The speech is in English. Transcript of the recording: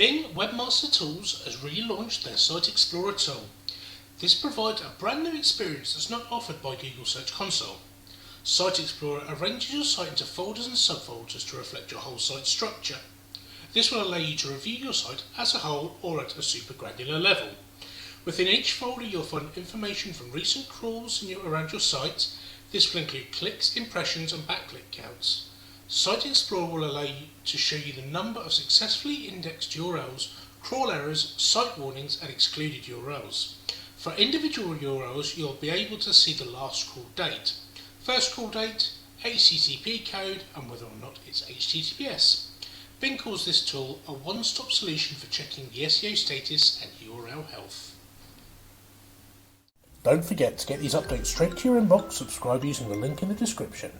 Bing Webmaster Tools has relaunched their Site Explorer tool. This provides a brand new experience that's not offered by Google Search Console. Site Explorer arranges your site into folders and subfolders to reflect your whole site structure. This will allow you to review your site as a whole or at a super granular level. Within each folder you'll find information from recent crawls around your site. This will include clicks, impressions and backlink counts. Site Explorer will allow you to show you the number of successfully indexed URLs, crawl errors, site warnings and excluded URLs. For individual URLs you'll be able to see the last crawl date, first crawl date, HTTP code and whether or not it's HTTPS. Bing calls this tool a one-stop solution for checking the SEO status and URL health. Don't forget to get these updates straight to your inbox. Subscribe using the link in the description.